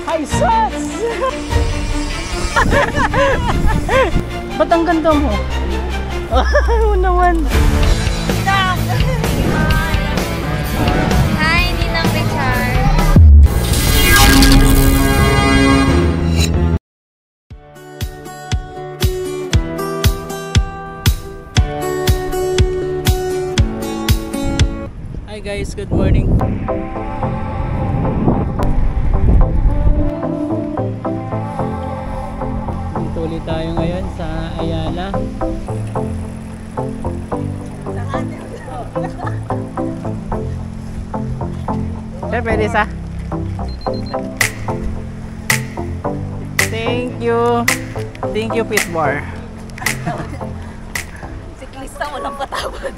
Ay, sus! Ba't ang ganda mo? Oh, naman. Hi, Ninang Richard. Hi guys, good morning. Dito ulit tayo ngayon sa Ayala. Sir, pwede sa? Thank you. Thank you, Pitbar. Siklista, walang patawad.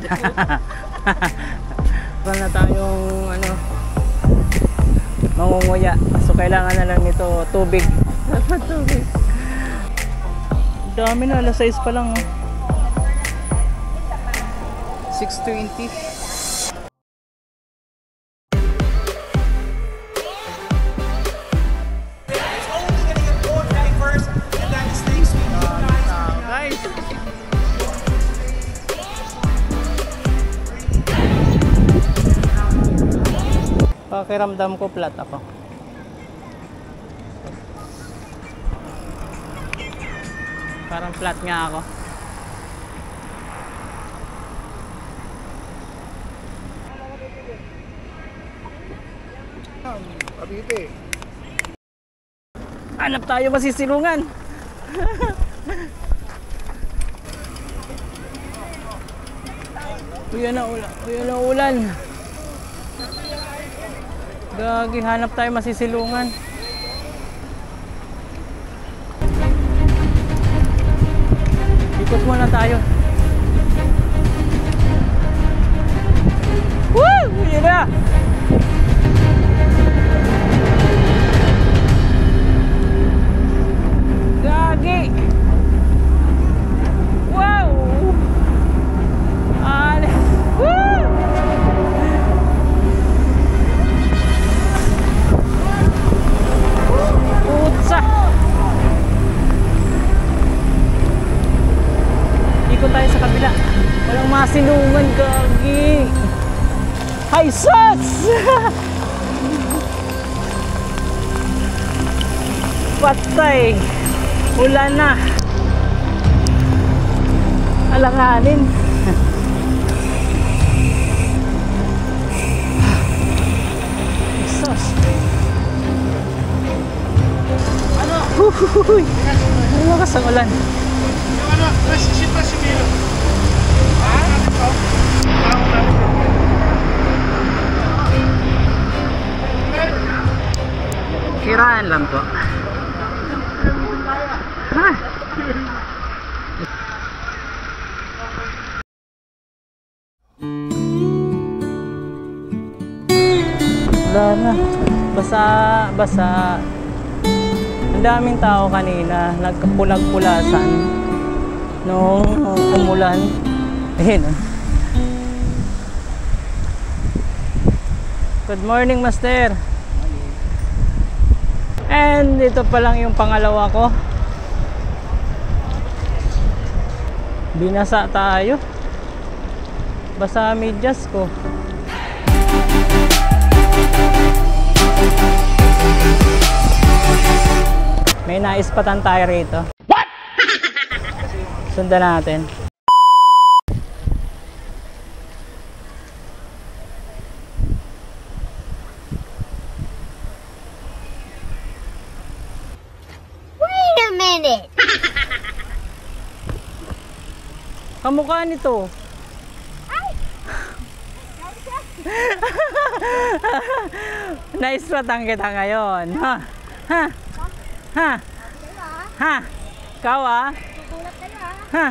Wala na tayong ano, mangunguya. So kailangan na lang nito tubig. Tubig. Dami na, alas 6 pa lang. 6:20. Pakiramdam ko flat ako. Parang flat nga ako. Hanap tayo masisilungan. Uyan na ulan. Uyan na ulan. Gagi, hanap tayo masisilungan. Ikot muna tayo. Woo! Yun na! Gagi! Wow! Woo! Putsa! Ikot tayo sa kabila. Walang masilungan, gagi. Hay sus! Patay. Ulan na. Alanganin. Sus. Huhuhuy! Ang lakas ang ulan. Yung ano, shit pa si Milo. Kiraan lang po. Ha? Wala na. Basa. Ang daming tao kanina, nagpulag-pulasan nung umulan. Ayun. Good morning, Master. And ito pa lang yung pangalawa ko. Binasa tayo. Basa medyas ko. May naispatan tayo rito. What? Sundan natin. Wait a minute! Kamukha nito. Naispatan kita ngayon. Ha? Ha? Ha? Ha? Ikaw ah? Tutulak kayo ha? Ha?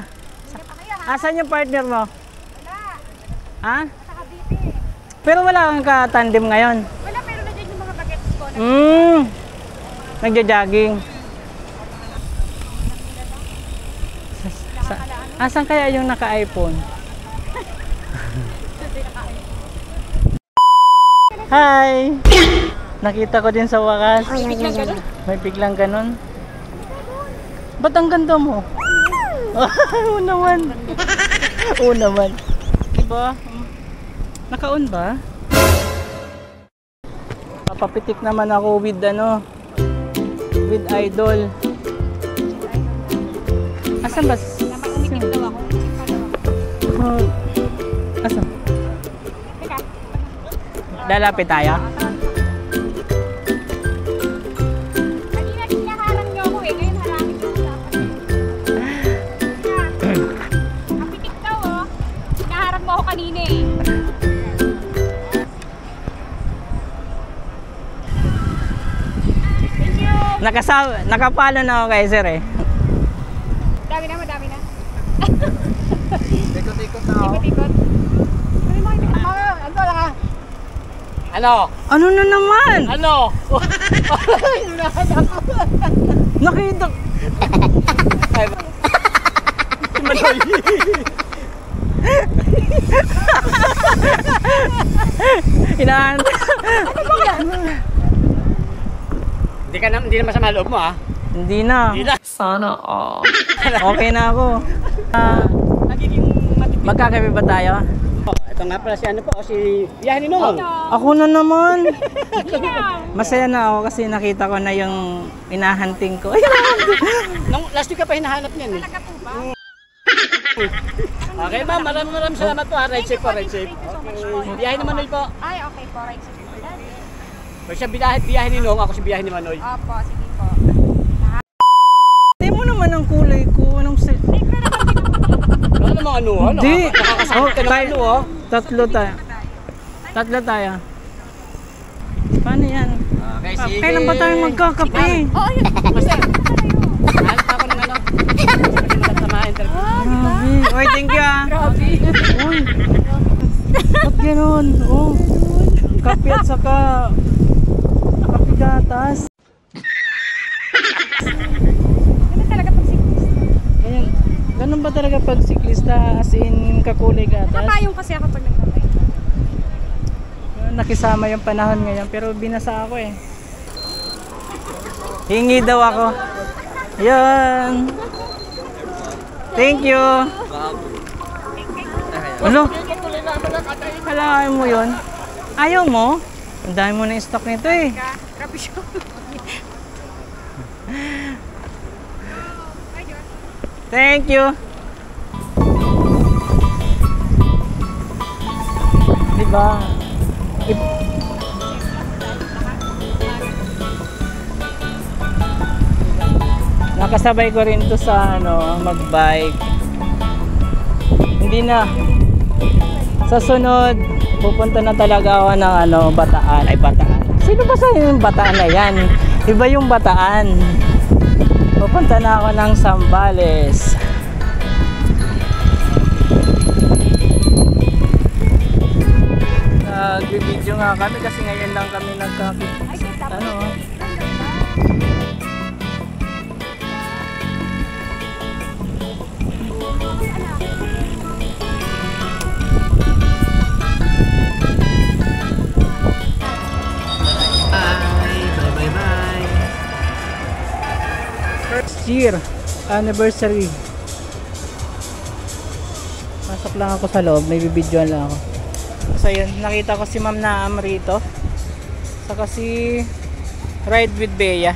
Sige pa kayo ha? Asan yung partner mo? Wala. Ha? Sa Cavite. Pero wala kang ka-tandem ngayon. Wala, pero na din yung mga bagets ko. Nagja-jogging. Asan kaya yung naka-iPhone? Hi! Nakita ko din sa wakas. Biglang ganun? May biglang ganun. Ba't ang ganda mo? Oo naman. Oo naman. Diba? Naka-on ba? Papapitik naman ako with ano, with idol. Asan ba? Namang daw ako. Asan? Teka. Lalapit tayo? Kanina hinaharang niyo ako eh. Ngayon harangin niyo ako dapat. Ang pitik daw oh. Hinaharang mo ako kanina eh. Thank you. Nakapalo na ako kay sir eh. Dami na, madami na. Ikot-ikot na ako. Ikot-ikot. Ano mo, ikot mo? Ano lang ah? Ano? Ano na naman? Ano? Nakita. Inahan. Hindi na masama loob mo ah. Hindi na. Hindi na. Sana all. Okay na ako. Nagiging matipid. Magkakape ba tayo? Ito nga pala si ano po, si Biyahe ni Nong. Ako na naman. Yeah. Masaya na ako kasi nakita ko na yung inahunting ko. Nung last week ka pa hinahanap niyan eh. Talaga po ba? Okay ma'am, maraming salamat po ha. Ride safe po, ride safe. Thank you so much po. Biyahe ni Manoy po. Ay, okay po. Right, sige po. Pag siya biyahe ni Nong, ako si Biyahe ni Manoy. Opo, sige po. Tingnan mo naman ang kulay ko. Anong Ano namang ano? Hindi. Nakakasakit ka ng tayo- ano oh. Tatlo tayo. Tatlo tayo. Paano yan? Okay, sige. Kailan ba tayo magkakape? Oo, yun. Basta. Hanap ako ng ano. Samahin talaga. Grabe. Oy, thank you ah. Grabe. Uy. Ba't ganun? Oh. Kape at saka kape gatas. Ano talaga pag siklista? Ganyan. Ganun ba talaga pag siklista as in kakulay gatas? Nakapayong kasi ako pag nagbabay. Nakisama yung panahon ngayon pero binasa ako eh. Hingi daw ako. Yan. Thank you. Ano? Kailangan mo yun? Ayaw mo? Ang dami mo na stock nito eh. Grabe siya. Thank you. Diba? Nakasabay ko rin to sa ano, mag-bike. Hindi na. Sa sunod, pupunta na talaga ako ng ano, Bataan. Ay, Bataan. Sino ba sa yung Bataan na yan? Iba yung Bataan. Pupunta na ako ng Zambales. Nag-video nga kami kasi ngayon lang kami nagkakita. Ano? Bye. First year anniversary. Pasok lang ako sa loob, may bibidyoan lang ako. So yun, nakita ko si Ma'am Naam rito. Saka si Ride with Bea.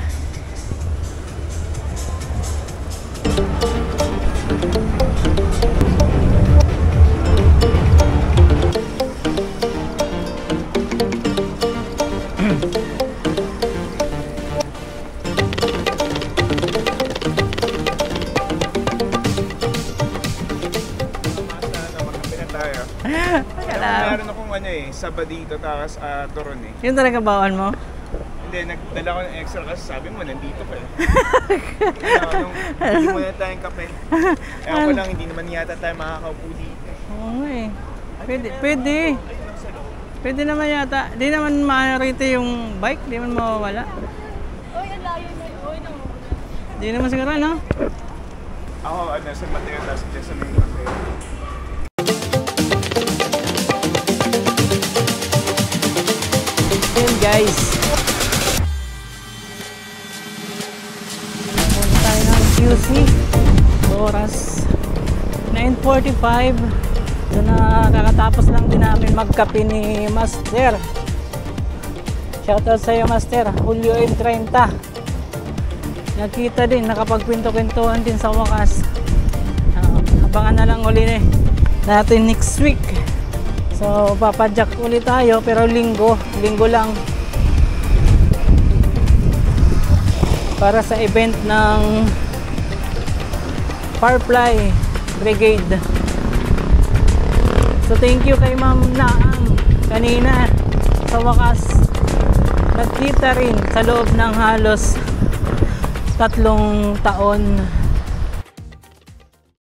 Meron akong ano eh, Sabadito tapos Turon eh. Yun talaga bawal mo? Hindi, nagdala ko ng extra kasi sabi mo, nandito ka eh. Nung hindi mo na tayong kape. Ewan ko lang, hindi naman yata tayo makakaupo dito. Oo nga eh. Pwede. Pwede naman yata. Di naman ma-rate yung bike, di naman mawawala. Uy, ang layo na yun. Di naman siguro, no? Ako, ano, sa Mateo, tapos dyan sa main cafe. Yun guys, QC. Oras 9:45. So na kakatapos lang din namin magkape ni Master. Shoutout sa iyo, Master. Hulyo M 30. Nagkita din, nakapagkwento-kwentuhan din sa wakas. Abangan na lang uli natin next week. So papadyak ulit tayo, pero linggo lang, para sa event ng Firefly Brigade. So thank you kay Ma'am Naam kanina. Sa wakas nagkita rin sa loob ng halos 3 taon